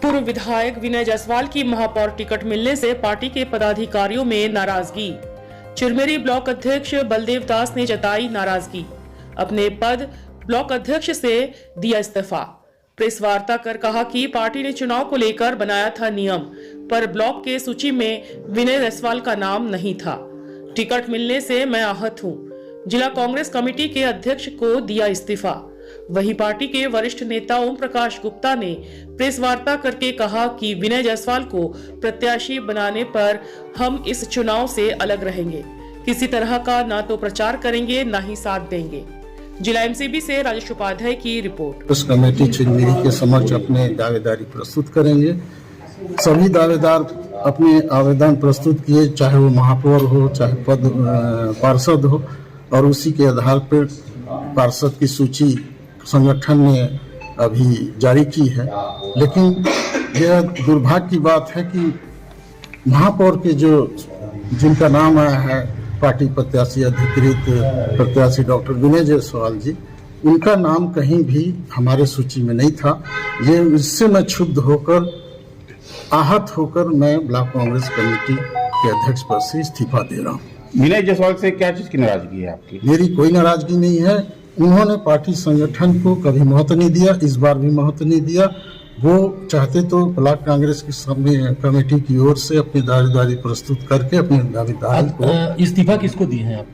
पूर्व विधायक विनय जायसवाल की महापौर टिकट मिलने से पार्टी के पदाधिकारियों में नाराजगी। चिरमेरी ब्लॉक अध्यक्ष बलदेव दास ने जताई नाराजगी। अपने पद ब्लॉक अध्यक्ष से दिया इस्तीफा। प्रेस वार्ता कर कहा कि पार्टी ने चुनाव को लेकर बनाया था नियम, पर ब्लॉक के सूची में विनय जायसवाल का नाम नहीं था। टिकट मिलने से मैं आहत हूं। जिला कांग्रेस कमेटी के अध्यक्ष को दिया इस्तीफा। वहीं पार्टी के वरिष्ठ नेता ओम प्रकाश गुप्ता ने प्रेस वार्ता करके कहा कि विनय जायसवाल को प्रत्याशी बनाने पर हम इस चुनाव से अलग रहेंगे। किसी तरह का ना तो प्रचार करेंगे, ना ही साथ देंगे। जिला एमसीबी से राजेश उपाध्याय की रिपोर्ट। उस कमेटी चिरमेरी के समक्ष अपने दावेदारी प्रस्तुत करेंगे। सभी दावेदार अपने आवेदन प्रस्तुत किए, चाहे वो महापौर हो, चाहे पद पार्षद हो, और उसी के आधार पर पार्षद की सूची संगठन ने अभी जारी की है। लेकिन यह दुर्भाग्य की बात है कि महापौर के जिनका नाम आया है, पार्टी प्रत्याशी अधिकृत प्रत्याशी डॉक्टर विनय जायसवाल जी, उनका नाम कहीं भी हमारे सूची में नहीं था। ये इससे मैं क्षुब्ध होकर, आहत होकर मैं ब्लॉक कांग्रेस कमेटी के अध्यक्ष पद से इस्तीफा दे रहा हूँ। विनय जायसवाल से क्या चीज की नाराजगी है आपकी? मेरी कोई नाराजगी नहीं है। उन्होंने पार्टी संगठन को कभी महत्व नहीं दिया, इस बार भी महत्व नहीं दिया। वो चाहते तो ब्लॉक कांग्रेस की कमेटी की ओर से अपनी दावेदारी प्रस्तुत करके अपने दावेदारी को इस्तीफा किसको दिए हैं आप?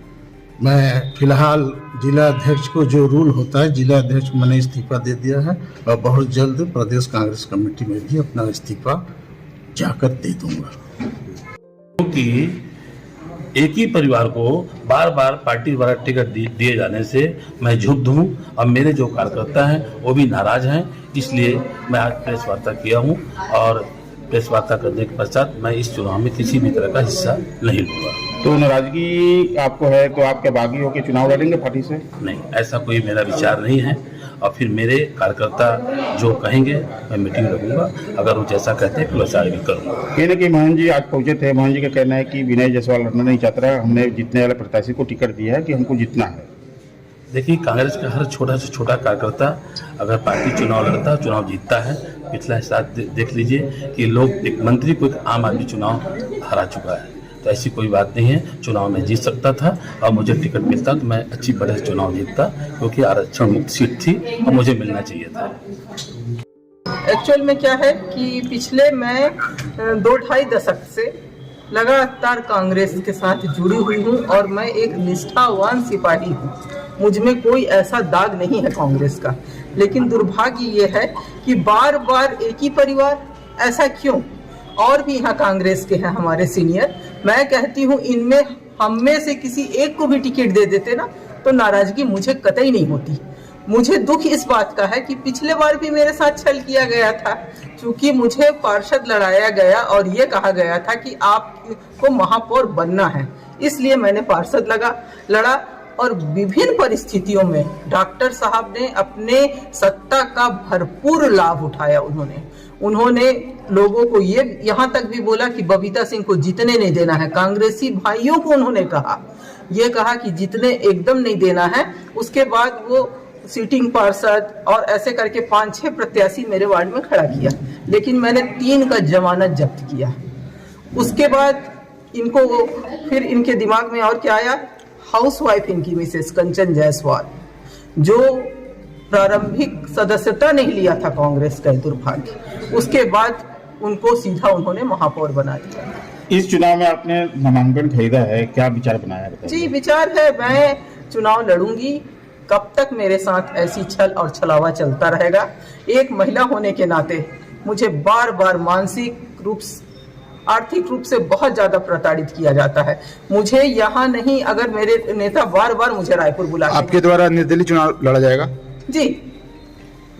मैं फिलहाल जिला अध्यक्ष को, जो रूल होता है जिला अध्यक्ष, मैंने इस्तीफा दे दिया है और बहुत जल्द प्रदेश कांग्रेस कमेटी में भी अपना इस्तीफा जाकर दे दूंगा। क्योंकि एक ही परिवार को बार बार पार्टी द्वारा टिकट दिए जाने से मैं क्षुब्ध हूँ और मेरे जो कार्यकर्ता हैं वो भी नाराज हैं। इसलिए मैं आज प्रेस वार्ता किया हूँ और प्रेस वार्ता करने के पश्चात मैं इस चुनाव में किसी भी तरह का हिस्सा नहीं लूंगा। तो नाराजगी आपको है तो आप क्या बागी होकर चुनाव लड़ेंगे पार्टी से? नहीं, ऐसा कोई मेरा विचार नहीं है और फिर मेरे कार्यकर्ता जो कहेंगे मैं मीटिंग रखूंगा। अगर वो जैसा कहते हैं फिर वैसा भी करूंगा। कहने की मोहन जी आज पहुंचे थे। मोहन जी का कहना है कि विनय जायसवाल लड़ना नहीं चाहता है, हमने जीतने वाले प्रत्याशी को टिकट दिया है कि हमको जीतना है। देखिए, कांग्रेस का हर छोटा से छोटा कार्यकर्ता अगर पार्टी चुनाव लड़ता है, चुनाव जीतता है। पिछला हिस्सा देख लीजिए कि लोग, एक मंत्री को एक आम आदमी चुनाव हरा चुका है। तो ऐसी कोई बात नहीं है। चुनाव में जीत सकता था और मुझे टिकट मिलता तो मैं अच्छी बड़े चुनाव जीतता, क्योंकि आरक्षण मुक्त सीट थी और मुझे मिलना चाहिए था। एक्चुअल में क्या है कि पिछले मैं 2-2.5 दशक से लगातार कांग्रेस के साथ जुड़ी हुई हूँ और मैं एक निष्ठावान सिपाही हूँ। मुझ में कोई ऐसा दाग नहीं है कांग्रेस का। लेकिन दुर्भाग्य ये है कि बार बार एक ही परिवार, ऐसा क्यों? और भी यहाँ कांग्रेस के हैं हमारे सीनियर। मैं कहती हूँ इनमें हम में से किसी एक को भी टिकट दे देते ना तो नाराजगी मुझे कतई नहीं होती। मुझे दुख इस बात का है कि पिछले बार भी मेरे साथ छल किया गया था। क्योंकि मुझे पार्षद लड़ाया गया और ये कहा गया था कि आपको महापौर बनना है, इसलिए मैंने पार्षद लड़ा और विभिन्न परिस्थितियों में डॉक्टर साहब ने अपने सत्ता का भरपूर लाभ उठाया। उन्होंने लोगों को ये यहाँ तक भी बोला कि बबीता सिंह को जीतने नहीं देना है। कांग्रेसी भाइयों को उन्होंने कहा कि जीतने एकदम नहीं देना है। उसके बाद वो सीटिंग पार्षद और ऐसे करके 5-6 प्रत्याशी मेरे वार्ड में खड़ा किया, लेकिन मैंने 3 का जमानत जब्त किया। उसके बाद फिर इनके दिमाग में और क्या आया, हाउसवाइफ इनकी मिसेस कंचन जायसवाल, जो प्रारंभिक सदस्यता नहीं लिया था कांग्रेस का, दुर्भाग्य। उसके बाद उनको सीधा उन्होंने महापौर बना दिया। इस चुनाव में आपने नामांकन खरीदा है, क्या विचार बनाया? जी, विचार है मैं चुनाव लड़ूंगी। कब तक मेरे साथ ऐसी छल और छलावा चलता रहेगा? एक महिला होने के नाते मुझे बार बार मानसिक रूप, आर्थिक रूप से बहुत ज्यादा प्रताड़ित किया जाता है। मुझे यहाँ नहीं, अगर मेरे नेता बार बार मुझे रायपुर बुला, आपके द्वारा निर्दलीय चुनाव लड़ा जाएगा? जी,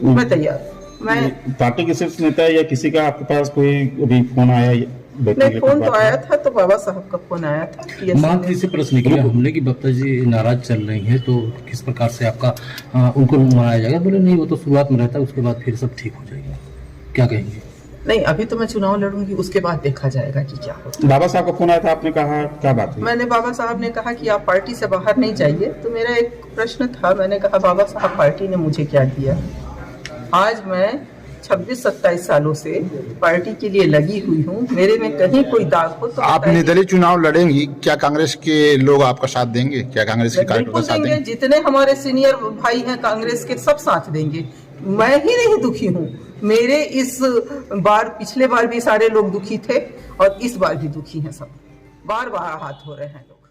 मैं तैयार। मैं पार्टी के शीर्ष नेता या किसी का आपके पास कोई अभी फोन आया? नहीं, फोन तो आया था, तो बाबा साहब का फोन आया था। मंत्री से प्रश्न किया हमने कि बबीता जी नाराज चल रही हैं, तो किस प्रकार से आपका उनको मनाया जाएगा? बोले नहीं, वो तो शुरुआत में रहता है, उसके बाद फिर सब ठीक हो जाएगा। क्या कहेंगे? नहीं, अभी तो मैं चुनाव लड़ूंगी, उसके बाद देखा जाएगा कि क्या होता। बाबा साहब का फोन आया था, आपने कहा क्या बात है? मैंने, बाबा साहब ने कहा कि आप पार्टी से बाहर नहीं जाइए। तो मेरा एक प्रश्न था, मैंने कहा बाबा साहब पार्टी ने मुझे क्या दिया? आज मैं 26-27 सालों से पार्टी के लिए लगी हुई हूँ। मेरे में कहीं कोई दाग हो तो आप बताइए। निर्दलीय चुनाव लड़ेंगी, क्या कांग्रेस के लोग आपका साथ देंगे? क्या कांग्रेस के कार्यकर्ता बिल्कुल साथ देंगे, देंगे? जितने हमारे सीनियर भाई हैं कांग्रेस के सब साथ देंगे। मैं ही नहीं दुखी हूँ, मेरे इस बार पिछले बार भी सारे लोग दुखी थे और इस बार भी दुखी हैं सब, बार बार हाथ हो रहे हैं लोग।